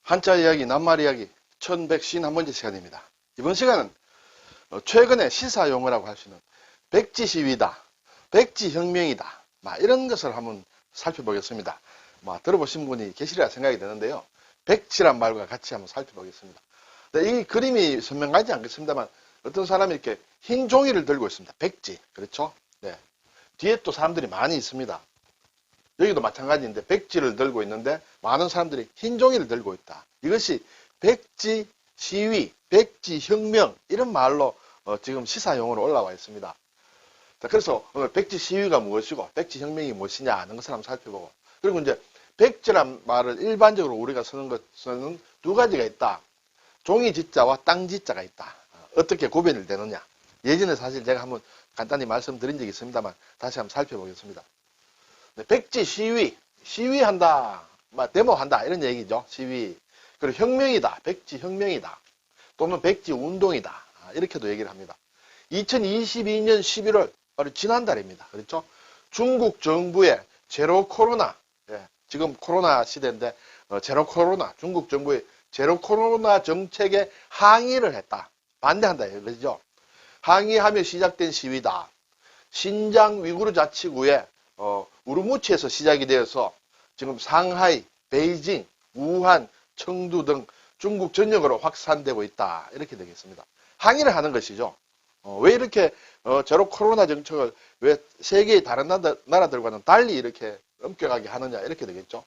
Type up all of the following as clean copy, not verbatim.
한자 이야기, 낱말 이야기 1151번째 시간입니다. 이번 시간은 최근에 시사용어라고 할 수 있는 백지시위다, 백지혁명이다, 이런 것을 한번 살펴보겠습니다. 들어보신 분이 계시리라 생각이 드는데요. 백지란 말과 같이 한번 살펴보겠습니다. 이 그림이 선명하지 않겠습니다만 어떤 사람이 이렇게 흰 종이를 들고 있습니다. 백지, 그렇죠? 네. 뒤에 또 사람들이 많이 있습니다. 여기도 마찬가지인데 백지를 들고 있는데 많은 사람들이 흰 종이를 들고 있다. 이것이 백지 시위, 백지 혁명 이런 말로 지금 시사용어로 올라와 있습니다. 자, 그래서 오늘 백지 시위가 무엇이고 백지 혁명이 무엇이냐 하는 것을 한번 살펴보고, 그리고 이제 백지란 말을 일반적으로 우리가 쓰는 것은 두 가지가 있다. 종이 지자와 땅 지자가 있다. 어떻게 구별이 되느냐. 예전에 사실 제가 한번 간단히 말씀드린 적이 있습니다만 다시 한번 살펴보겠습니다. 백지 시위, 시위한다, 데모한다 이런 얘기죠. 시위. 그리고 혁명이다, 백지 혁명이다, 또는 백지 운동이다, 이렇게도 얘기를 합니다. 2022년 11월 바로 지난달입니다. 그렇죠? 중국 정부의 제로 코로나, 지금 코로나 시대인데 제로 코로나, 중국 정부의 제로 코로나 정책에 항의를 했다, 반대한다 이거죠. 항의하며 시작된 시위다. 신장 위구르 자치구의 우르무치에서 시작이 되어서 지금 상하이, 베이징, 우한, 청두 등 중국 전역으로 확산되고 있다. 이렇게 되겠습니다. 항의를 하는 것이죠. 왜 이렇게 제로 코로나 정책을 왜 세계의 다른 나라들과는 달리 이렇게 엄격하게 하느냐 이렇게 되겠죠.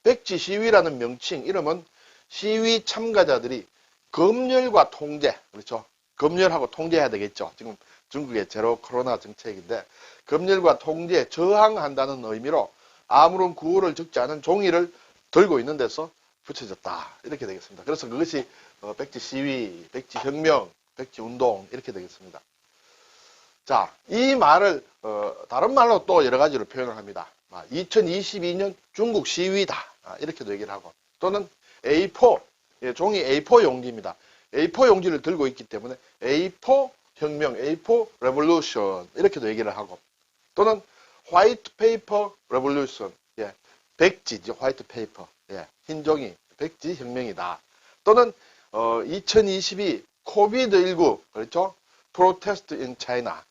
백지 시위라는 명칭, 이름은 시위 참가자들이 검열과 통제, 그렇죠. 검열하고 통제해야 되겠죠. 지금 중국의 제로 코로나 정책인데 검열과 통제에 저항한다는 의미로 아무런 구호를 적지 않은 종이를 들고 있는 데서 붙여졌다. 이렇게 되겠습니다. 그래서 그것이 백지 시위, 백지 혁명, 백지 운동 이렇게 되겠습니다. 자, 이 말을 다른 말로 또 여러 가지로 표현을 합니다. 2022년 중국 시위다, 이렇게도 얘기를 하고, 또는 A4, 종이 A4 용지입니다. A4 용지를 들고 있기 때문에 A4 혁명, A4 레볼루션 이렇게도 얘기를 하고, 또는 화이트 페이퍼 레볼루션, 백지죠, 화이트 페이퍼, 흰 종이, 백지 혁명이다. 또는 2022 코비드19, 그렇죠? 프로테스트 인 차이나,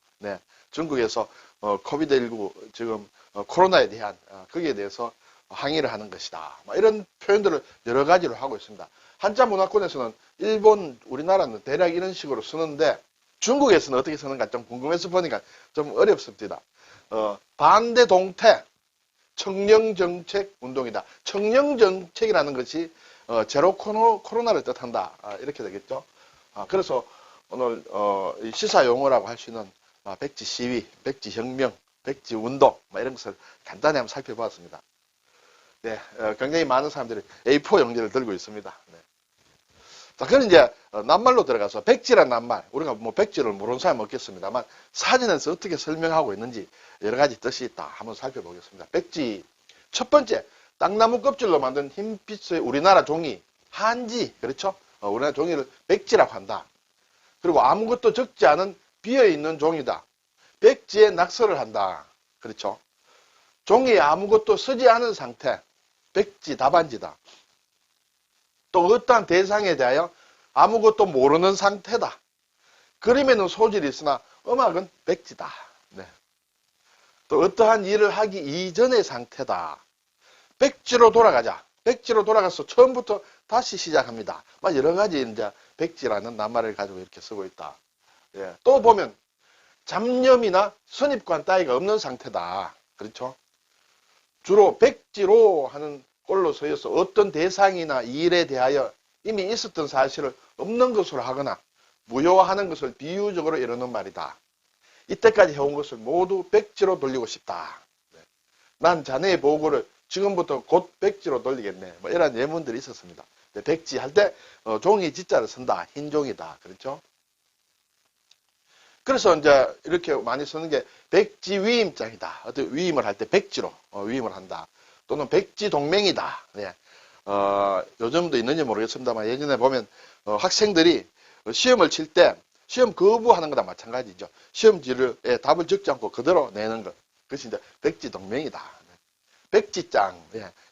중국에서 코비드19 지금 코로나에 대한 거기에 대해서 항의를 하는 것이다. 이런 표현들을 여러 가지로 하고 있습니다. 한자 문화권에서는 일본, 우리나라는 대략 이런 식으로 쓰는데 중국에서는 어떻게 쓰는가 좀 궁금해서 보니까 좀 어렵습니다. 반대 동태 청령정책 운동이다. 청령정책이라는 것이 제로 코로나를 뜻한다. 이렇게 되겠죠. 그래서 오늘 시사 용어라고 할 수 있는 백지 시위, 백지 혁명, 백지 운동 이런 것을 간단히 한번 살펴보았습니다. 네, 굉장히 많은 사람들이 A4 용지를 들고 있습니다. 네. 자, 그럼 이제 낱말로 들어가서 백지란 낱말, 우리가 백지를 모르는 사람은 없겠습니다만 사전에서 어떻게 설명하고 있는지 여러 가지 뜻이 있다. 한번 살펴보겠습니다. 백지, 첫 번째, 땅나무 껍질로 만든 흰빛의 우리나라 종이, 한지, 그렇죠? 우리나라 종이를 백지라고 한다. 그리고 아무것도 적지 않은 비어있는 종이다. 백지에 낙서를 한다. 그렇죠? 종이에 아무것도 쓰지 않은 상태, 백지 답안지다. 또 어떠한 대상에 대하여 아무것도 모르는 상태다. 그림에는 소질이 있으나 음악은 백지다. 네. 또 어떠한 일을 하기 이전의 상태다. 백지로 돌아가자. 백지로 돌아가서 처음부터 다시 시작합니다. 여러 가지 이제 백지라는 낱말을 가지고 이렇게 쓰고 있다. 또 보면 잡념이나 선입관 따위가 없는 상태다. 그렇죠? 주로 백지로 하는 꼴로 서여서 어떤 대상이나 일에 대하여 이미 있었던 사실을 없는 것으로 하거나 무효화하는 것을 비유적으로 이루는 말이다. 이때까지 해온 것을 모두 백지로 돌리고 싶다. 난 자네의 보고를 지금부터 곧 백지로 돌리겠네. 이런 예문들이 있었습니다. 백지 할 때 종이 지자를 쓴다. 흰 종이다. 그렇죠? 그래서 이제 이렇게 많이 쓰는 게 백지 위임장이다. 어떤 위임을 할 때 백지로 위임을 한다. 또는 백지 동맹이다. 요즘도 있는지 모르겠습니다만 예전에 보면 학생들이 시험을 칠 때 시험 거부하는 거랑 마찬가지죠. 시험지를 답을 적지 않고 그대로 내는 것. 그것이 이제 백지 동맹이다. 백지장,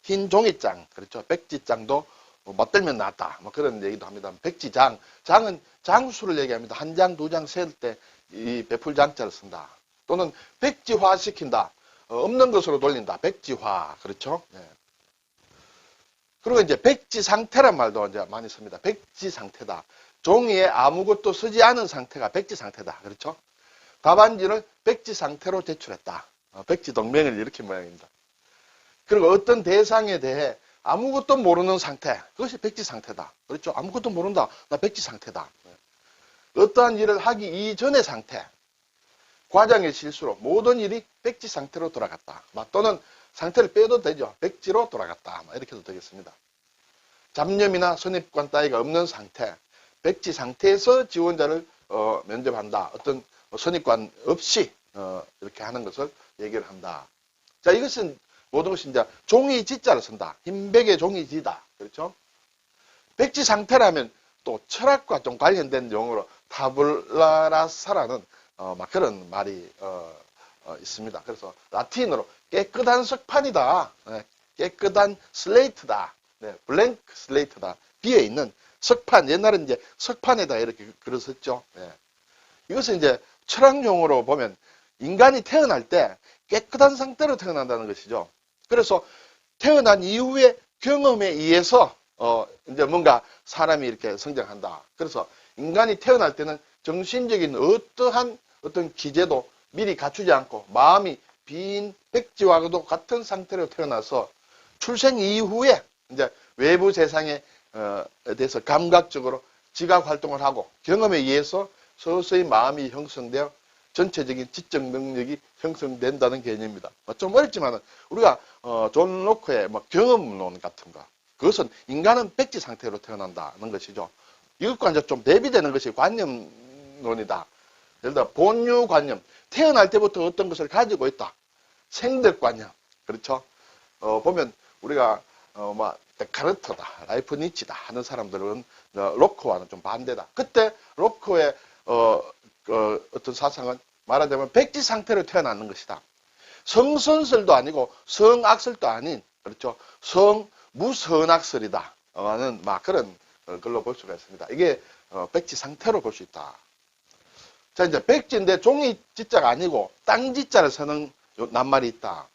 흰 종이장, 그렇죠. 백지장도 맞들면 낫다. 뭐 그런 얘기도 합니다. 백지장. 장은 장수를 얘기합니다. 한 장, 두 장 셀 때 이 베풀장자를 쓴다. 또는 백지화시킨다. 없는 것으로 돌린다. 백지화. 그렇죠? 네. 그리고 이제 백지 상태란 말도 이제 많이 씁니다. 백지 상태다. 종이에 아무것도 쓰지 않은 상태가 백지 상태다. 그렇죠? 답안지를 백지 상태로 제출했다. 백지 동맹을 일으킨 모양입니다. 그리고 어떤 대상에 대해 아무것도 모르는 상태. 그것이 백지 상태다. 그렇죠? 아무것도 모른다. 나 백지 상태다. 어떠한 일을 하기 이전의 상태. 과정의 실수로 모든 일이 백지 상태로 돌아갔다. 또는 상태를 빼도 되죠. 백지로 돌아갔다. 이렇게도 되겠습니다. 잡념이나 선입관 따위가 없는 상태. 백지 상태에서 지원자를 면접한다. 어떤 선입관 없이 이렇게 하는 것을 얘기를 한다. 자, 이것은 모든 것이 이제 종이 지자를 쓴다. 흰백의 종이 지다. 그렇죠? 백지 상태라면 또 철학과 좀 관련된 용어로 타블라라사라는 막 그런 말이 있습니다. 그래서 라틴어로 깨끗한 석판이다. 네, 깨끗한 슬레이트다. 네, 블랭크 슬레이트다. 비어있는 석판. 옛날에 이제 석판에다 이렇게 글을 썼죠. 네. 이것은 이제 철학 용어로 보면 인간이 태어날 때 깨끗한 상태로 태어난다는 것이죠. 그래서 태어난 이후에 경험에 의해서 이제 뭔가 사람이 이렇게 성장한다. 그래서 인간이 태어날 때는 정신적인 어떠한 어떤 기제도 미리 갖추지 않고 마음이 빈 백지와도 같은 상태로 태어나서 출생 이후에 이제 외부 세상에 대해서 감각적으로 지각 활동을 하고 경험에 의해서 서서히 마음이 형성되어 전체적인 지적 능력이 형성된다는 개념입니다. 좀 어렵지만 우리가 존 로크의 경험론 같은 거, 그것은 인간은 백지 상태로 태어난다는 것이죠. 이것과 이제 좀 대비되는 것이 관념론이다. 예를 들어 본유관념, 태어날 때부터 어떤 것을 가지고 있다. 생득관념, 그렇죠? 보면 우리가 데카르트다, 라이프니치다 하는 사람들은 로크와는 좀 반대다. 그때 로크의 어떤 사상은 말하자면 백지 상태로 태어나는 것이다. 성선설도 아니고 성악설도 아닌, 그렇죠? 무선악설이다. 하는 그런 걸로 볼 수가 있습니다. 이게 백지 상태로 볼 수 있다. 자, 이제 백지인데 종이 지자가 아니고 땅 지자를 쓰는 낱말이 있다.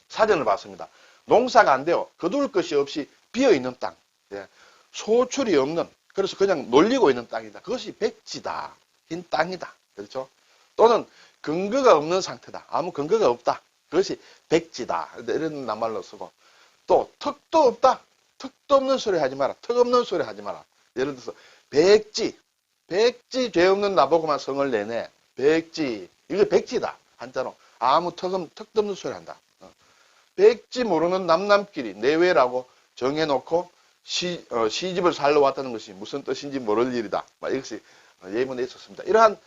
사전을 봤습니다. 농사가 안 돼요. 거둘 것이 없이 비어있는 땅. 예. 소출이 없는, 그래서 그냥 놀리고 있는 땅이다. 그것이 백지다. 흰 땅이다. 그렇죠? 또는 근거가 없는 상태다. 아무 근거가 없다. 그것이 백지다. 이런 낱말로 쓰고. 또 턱도 없다. 턱도 없는 소리 하지 마라. 턱 없는 소리 하지 마라. 예를 들어서 백지 죄 없는 나보고만 성을 내네. 백지. 이거 백지다. 한자로. 아무 턱도 없는 소리 한다. 백지 모르는 남남끼리 내외라고 정해놓고 시집을 살러 왔다는 것이 무슨 뜻인지 모를 일이다. 이것이 예문에 있었습니다. 이러한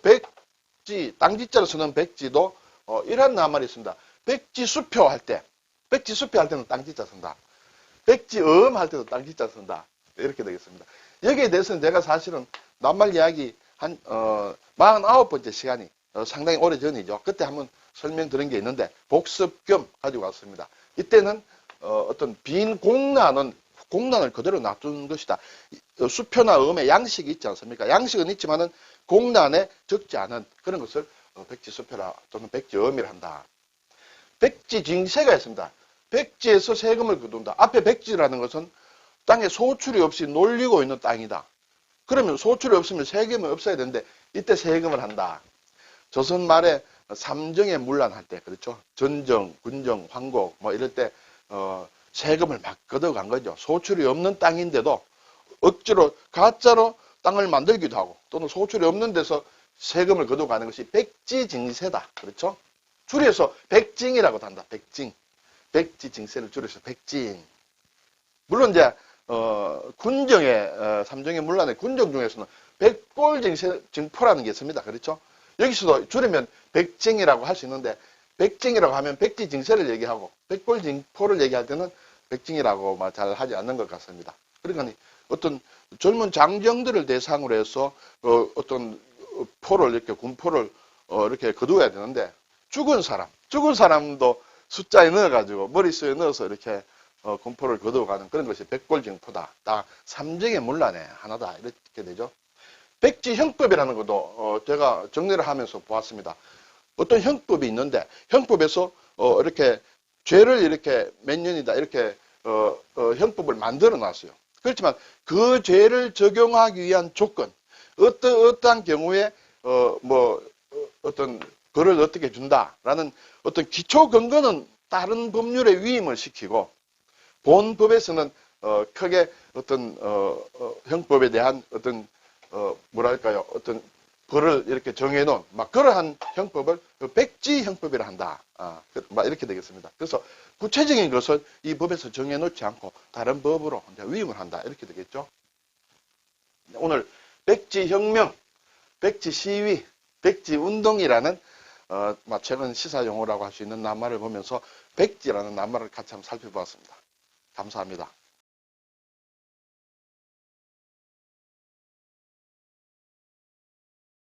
백지, 땅지자로 쓰는 백지도 이러한 낱말이 있습니다. 백지 수표 할 때는 땅지자 쓴다. 백지음 할 때도 땅지자 쓴다. 이렇게 되겠습니다. 여기에 대해서는 제가 사실은 낱말 이야기 한 49번째 시간이 상당히 오래 전이죠. 그때 한번 설명드린 게 있는데 복습 겸 가지고 왔습니다. 이때는 어떤 빈 공란을 그대로 놔둔 것이다. 수표나 음의 양식이 있지 않습니까? 양식은 있지만은 공란에 적지 않은 그런 것을 백지수표라 또는 백지음이라 한다. 백지징세가 있습니다. 백지에서 세금을 거둔다. 앞에 백지라는 것은 땅에 소출이 없이 놀리고 있는 땅이다. 그러면 소출이 없으면 세금이 없어야 되는데 이때 세금을 한다. 조선 말에 삼정에 문란할 때, 그렇죠? 전정, 군정, 황곡 이럴 때 세금을 막 걷어간 거죠. 소출이 없는 땅인데도 억지로 가짜로 땅을 만들기도 하고 또는 소출이 없는 데서 세금을 걷어가는 것이 백지징세다. 그렇죠? 줄여서 백징이라고 한다. 백징. 백지징세를 줄여서 백징. 물론 이제 군정의 삼정의 문란의 군정 중에서는 백골징포라는 게 있습니다. 그렇죠? 여기서도 줄이면 백징이라고 할 수 있는데 백징이라고 하면 백지징세를 얘기하고 백골징포를 얘기할 때는 백징이라고 잘 하지 않는 것 같습니다. 그러니까 어떤 젊은 장정들을 대상으로 해서 어떤 포를 이렇게 군포를 이렇게 거두어야 되는데 죽은 사람도 숫자에 넣어가지고 머릿수에 넣어서 이렇게 공포를 거두어가는 그런 것이 백골징포다. 딱 삼정의 문란에 하나다. 이렇게 되죠. 백지형법이라는 것도 제가 정리를 하면서 보았습니다. 어떤 형법이 있는데 형법에서 이렇게 죄를 이렇게 몇 년이다 이렇게 형법을 만들어 놨어요. 그렇지만 그 죄를 적용하기 위한 조건, 어떠한 경우에 어떤 벌을 어떻게 준다라는 어떤 기초 근거는 다른 법률에 위임을 시키고 본 법에서는 크게 어떤 형법에 대한 어떤 뭐랄까요, 어떤 벌을 이렇게 정해놓은 막 그러한 형법을 백지형법이라 한다. 막 이렇게 되겠습니다. 그래서 구체적인 것을 이 법에서 정해놓지 않고 다른 법으로 이제 위임을 한다. 이렇게 되겠죠. 오늘 백지혁명, 백지시위, 백지운동이라는 최근 시사용어라고 할 수 있는 낱말을 보면서 백지라는 낱말을 같이 한번 살펴보았습니다. 감사합니다.